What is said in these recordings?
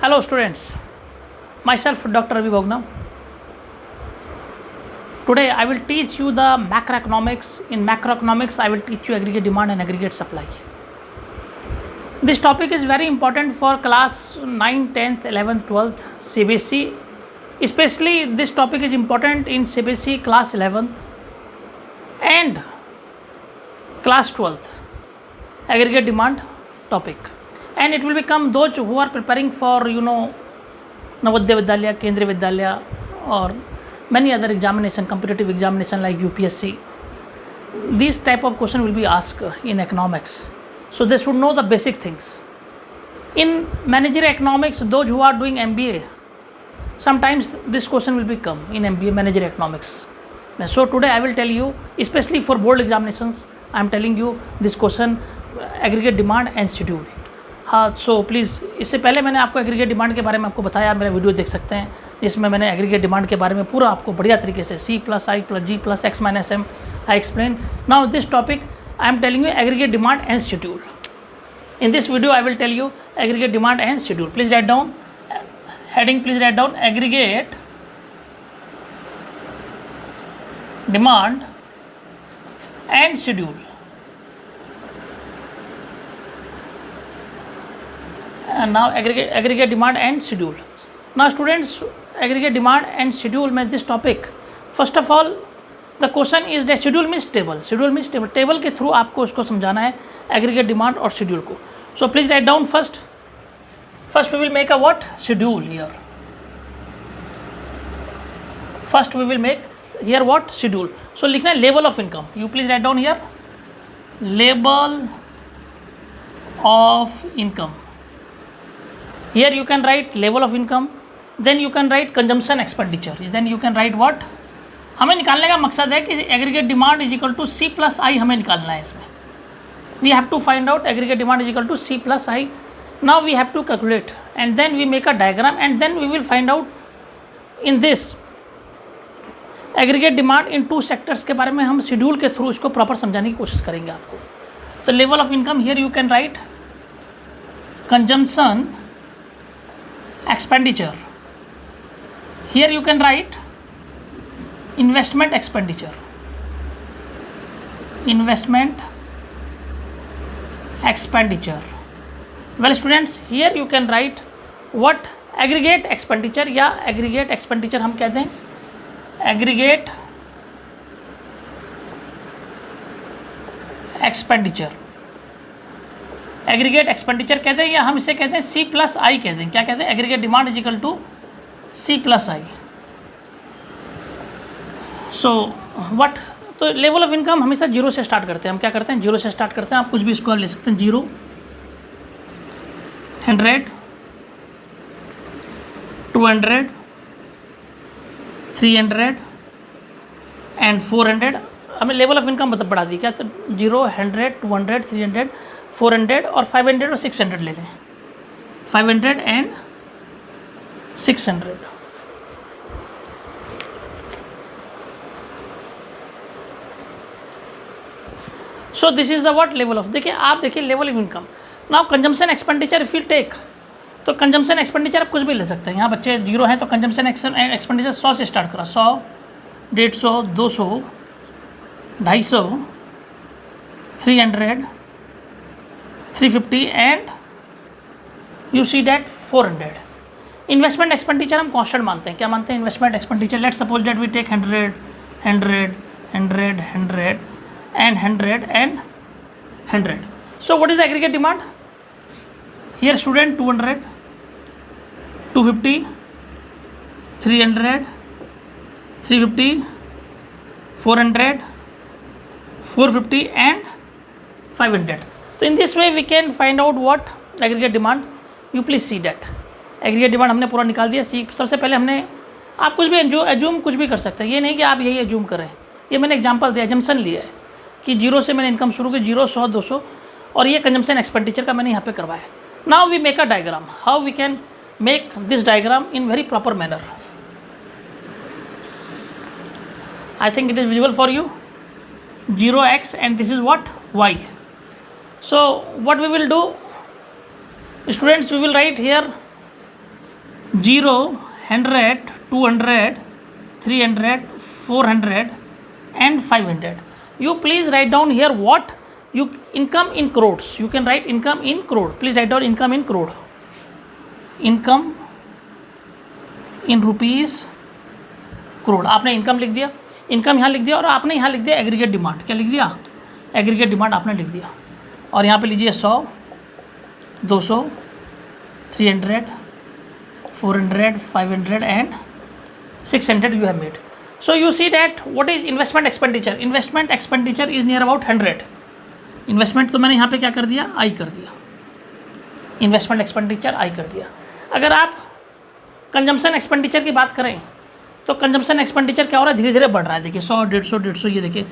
Hello students, myself Dr. Ravi Bhognam. Today I will teach you the macroeconomics. In macroeconomics I will teach you aggregate demand and aggregate supply. This topic is very important for class 9, 10th, 11th, 12th CBSE. Especially this topic is important in CBSE class 11th and class 12th aggregate demand topic. And it will become those who are preparing for Navodaya Vidyalaya, Kendriya Vidyalaya or many other examination, competitive examination like UPSC. These type of question will be asked in economics. So they should know the basic things. In managerial economics, those who are doing MBA, sometimes this question will become in MBA managerial economics. So today I will tell you, especially for board examinations, I am telling you this question, aggregate demand and schedule. हाँ, so please इससे पहले मैंने आपको aggregate demand के बारे में आपको बताया, मेरा वीडियो देख सकते हैं जिसमें मैंने एग्रीगेट डिमांड के बारे में पूरा आपको बढ़िया तरीके से C+I+G+X-M I explain. Now this topic I am telling you aggregate demand and schedule. In this video I will tell you aggregate demand and schedule. Please write down heading, please write down aggregate demand and schedule. And now aggregate demand and schedule. Now students, aggregate demand and schedule में this topic, first of all the question is that schedule means table. Schedule means table. Table के through आपको उसको समझाना है aggregate demand और schedule को. So please write down first we will make a what? Schedule here. First we will make here what? Schedule. So लिखना है level of income. You please write down here level of income. Here you can write level of income, then you can write consumption expenditure, then you can write what? हमें निकालने का मकसद है कि aggregate demand is equal to C+I हमें निकालना है इसमें. We have to find out aggregate demand is equal to C+I. Now we have to calculate and then we make a diagram and then we will find out in this aggregate demand in two sectors के बारे में हम schedule के through इसको proper समझाने की कोशिश करेंगे आपको. तो level of income here you can write consumption expenditure. Here you can write investment expenditure. Investment expenditure. Well students, here you can write what aggregate expenditure या aggregate expenditure हम कहते हैं aggregate expenditure. एग्रीगेट एक्सपेंडिचर कहते हैं या हम इसे कहते हैं C+I कहते हैं. क्या कहते हैं? Aggregate demand is equal to C+I. So what, तो लेवल ऑफ इनकम हमेशा जीरो से स्टार्ट करते हैं. हम क्या करते हैं? जीरो से स्टार्ट करते हैं. आप कुछ भी इसको ले सकते हैं. 0, 100, 200, 300 एंड 400. हमें लेवल ऑफ इनकम बढ़ा दी क्या? तो 0, 100, 200, 300, 400 और 500 और 600 ले लें. 500 and 600. So this is the what level of. देखिए आप देखिए level of income. Now consumption expenditure if you take, तो कंजम्पशन एक्सपेंडिचर आप कुछ भी ले सकते हैं. यहाँ बच्चे 0 हैं तो कंजम्पशन एक्सपेंडिचर 100 से स्टार्ट करा. 100, 150, 200, 250, 300, 350 and you see that 400. Investment expenditure हम कांस्टेंट मानते हैं. क्या मानते हैं? Investment expenditure. Let's suppose that we take 100, 100, 100, 100 and 100 and 100. So what is the aggregate demand? Here student 200, 250, 300, 350, 400, 450 and 500. तो in this way we can find out what aggregate demand. You please see that aggregate demand हमने पूरा निकाल दिया. सबसे पहले हमने, आप कुछ भी एज्यूम कुछ भी कर सकते हैं. ये नहीं कि आप यही एज्यूम करें. ये मैंने एग्जांपल दिया, एजम्पशन लिया है कि 0 से मैंने इनकम शुरू की. 0, 100, 200 और ये कंजम्पशन एक्सपेंडिचर का मैंने यहाँ पे करवाया. Now we make a diagram. How we can make this diagram in very proper manner. I think it is visible for you. 0x and this is what? Y. So what we will do, students, we will write here 0, 100, 200, 300, 400 and 500. You please write down here what you income in crores. You can write income in crore. Please write down income in crore. Income in rupees crore. आपने income लिख दिया, income यहाँ लिख दिया और आपने यहाँ लिख दिया एग्रीगेट डिमांड. क्या लिख दिया? एग्रीगेट डिमांड आपने लिख दिया. और यहाँ पे लीजिए 100, 200, 300, 400, 500 and 600 you have made. So you see that what is investment expenditure? Investment expenditure is near about 100. Investment तो मैंने यहाँ पे क्या कर दिया? आई कर दिया. इन्वेस्टमेंट एक्सपेंडिचर आई कर दिया. अगर आप कंजम्पशन एक्सपेंडिचर की बात करें तो कंजम्पशन एक्सपेंडिचर क्या हो रहा है? धीरे धीरे बढ़ रहा है. देखिए 100, 150, ये देखिए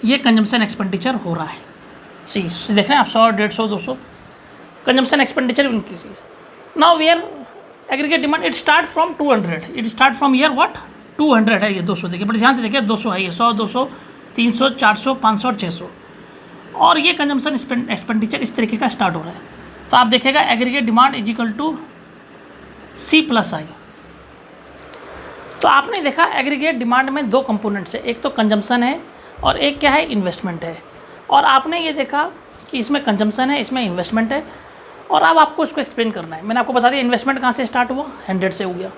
ये कंजम्पशन एक्सपेंडिचर हो रहा है. सी देख रहे हैं आप 100, 150, 200 consumption expenditure increase. Now we are aggregate demand it start from 200. It start from year what? 200 है ये. 200 देखिए बड़े ध्यान से देखिए 200 है ये. 100, 200, 300, 400, 500 और 600. और ये कंजम्पशन एक्सपेंडिचर इस तरीके का स्टार्ट हो रहा है. तो आप देखेगा aggregate demand is equal to C+I. तो आपने देखा एग्रीगेट डिमांड में दो कंपोनेंट्स है, एक तो कंजम्पशन है और एक क्या है? इन्वेस्टमेंट है. और आपने ये देखा कि इसमें कंजम्पशन है, इसमें इन्वेस्टमेंट है. और अब आपको इसको एक्सप्लेन करना है. मैंने आपको बता दिया इन्वेस्टमेंट कहाँ से स्टार्ट हुआ? 100 से हो गया.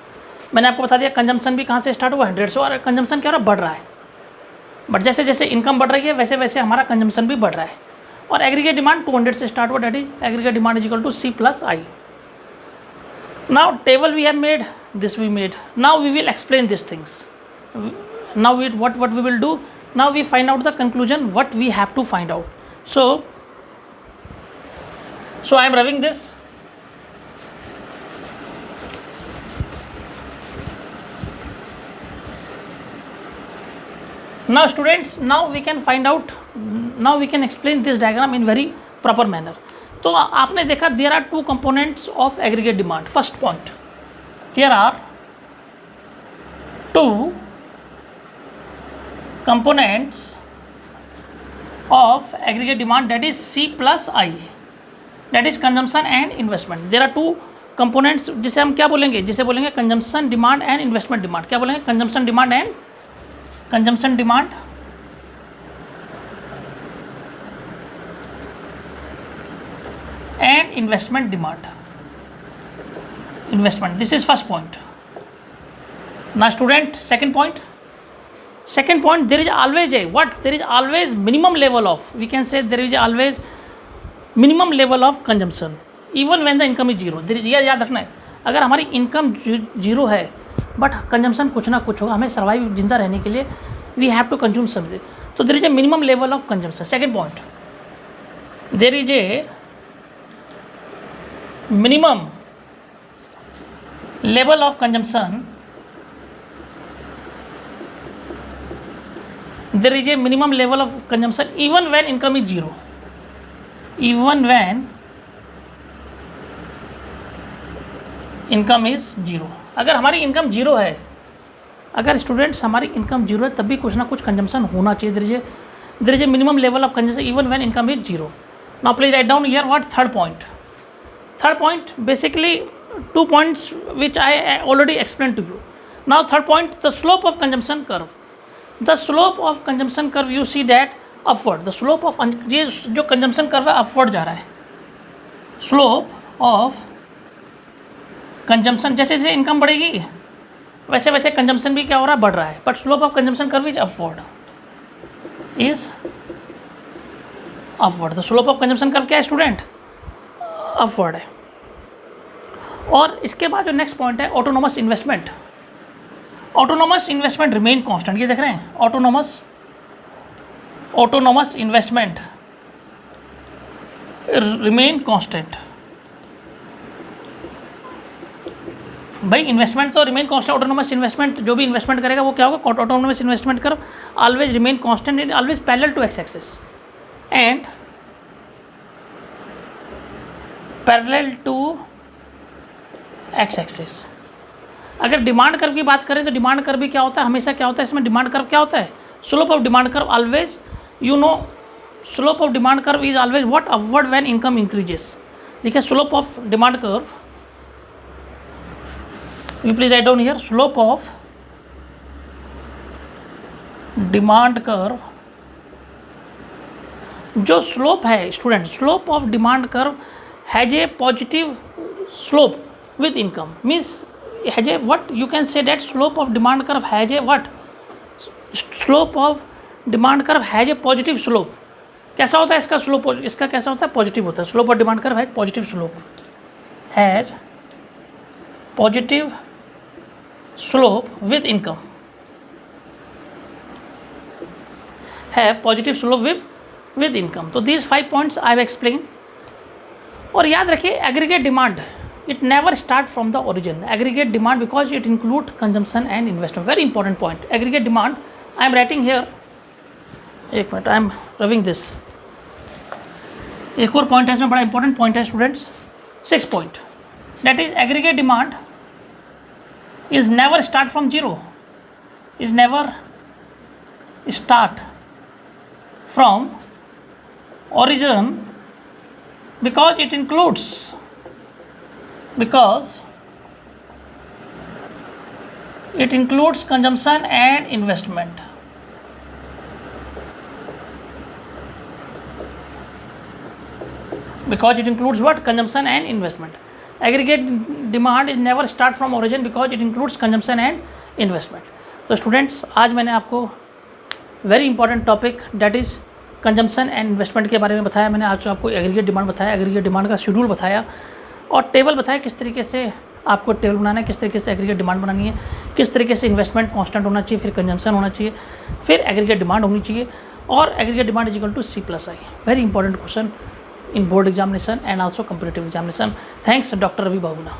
मैंने आपको बता दिया कंजम्पशन भी कहाँ से स्टार्ट हुआ? 100 से. और कंजम्पशन क्या हो रहा है? बढ़ रहा है. बट जैसे जैसे इनकम बढ़ रही है वैसे वैसे हमारा कंजम्पशन भी बढ़ रहा है. और एग्रीगेट डिमांड 200 से स्टार्ट हुआ. That is aggregate demand is equal to C+I. Now table we have made, this we made. Now we will explain these things. Now what we will do? Now we find out the conclusion what we have to find out. So I am rubbing this. Now students, now we can find out, now we can explain this diagram in very proper manner. तो आपने देखा there are two components of aggregate demand. First point, there are two components of aggregate demand that is C+I, that is consumption and investment. There are two components जिसे हम क्या बोलेंगे? जिसे बोलेंगे consumption demand and investment demand. क्या बोलेंगे? Consumption demand and consumption demand and investment demand. Investment, this is first point. Now student, second point, there is always a what? There is always minimum level of, we can say there is always minimum level of consumption even when the income is zero. there is, याद रखना है, अगर हमारी income zero है but consumption कुछ ना कुछ होगा, हमें सर्वाइव जिंदा रहने के लिए we have to consume something. तो there is a minimum level of consumption. Second point, there is a minimum level of consumption, there is a minimum level of consumption even when income is zero. Even when income is zero. अगर हमारी income zero है, अगर students हमारी income zero है तब भी कुछ ना कुछ कंजम्पशन होना चाहिए. there is a minimum level of consumption even when income is zero. Now please write down here what? Third point. Third point, basically 2 points which I already explained to you. Now third point, the slope of consumption curve. The slope of consumption curve you see that upward. The slope of ये जो consumption curve है upward जा रहा है. Slope of consumption, जैसे जैसे income बढ़ेगी वैसे वैसे कंजम्पशन भी क्या हो रहा है? बढ़ रहा है. But slope of consumption curve is upward. The slope of consumption curve क्या है स्टूडेंट? अपवर्ड है. और इसके बाद जो नेक्स्ट पॉइंट है autonomous investment. Autonomous investment remain constant. ये देख रहे हैं ऑटोनोमस इन्वेस्टमेंट रिमेन कांस्टेंट. भाई इन्वेस्टमेंट तो रिमेन कांस्टेंट. ऑटोनोमस इन्वेस्टमेंट जो भी इन्वेस्टमेंट करेगा वो क्या होगा? Autonomous investment curve always remain constant and always parallel to X axis and parallel to X axis. अगर डिमांड कर्व की बात करें तो डिमांड कर्व भी क्या होता है? हमेशा क्या होता है इसमें? डिमांड कर्व क्या होता है? Slope of demand curve always, you know, slope of demand curve is always what? Upward when income increases. देखिए slope of demand curve You please write down here slope of demand curve. जो slope है student, slope of demand curve has a positive slope with income, means has a what you can say that slope of demand curve has a what, slope of demand curve has a positive slope. कैसा होता है इसका slope, इसका कैसा होता है, positive होता है. स्लोप ऑफ डिमांड कर्व है positive slope, has positive slope with income, है पॉजिटिव स्लोप विद इनकम. तो these 5 points I have explain. और याद रखिए aggregate demand, it never start from the origin. Aggregate demand because it include consumption and investment. Very important point. Aggregate demand, I am writing here, एक minute, I am rubbing this. एक और point है इसमें, बड़ा important point है students, 6 point. That is aggregate demand is never start from zero, is never start from origin because it includes consumption and investment. Because it includes what, consumption and investment. Aggregate demand is never start from origin because it includes consumption and investment. तो students आज मैंने आपको very important topic that is consumption and investment के बारे में बताया. मैंने आज आपको एग्रीगेट डिमांड बताया, एग्रीगेट डिमांड का शेड्यूल बताया और टेबल बताया किस तरीके से आपको टेबल बनाना है, किस तरीके से एग्रीगेट डिमांड बनानी है, किस तरीके से इन्वेस्टमेंट कांस्टेंट होना चाहिए, फिर कंजम्पशन होना चाहिए, फिर एग्रीगेट डिमांड होनी चाहिए और aggregate demand is equal to C+I. Very important question in board examination and also competitive examination. Thanks doctor Ravi बाबूना.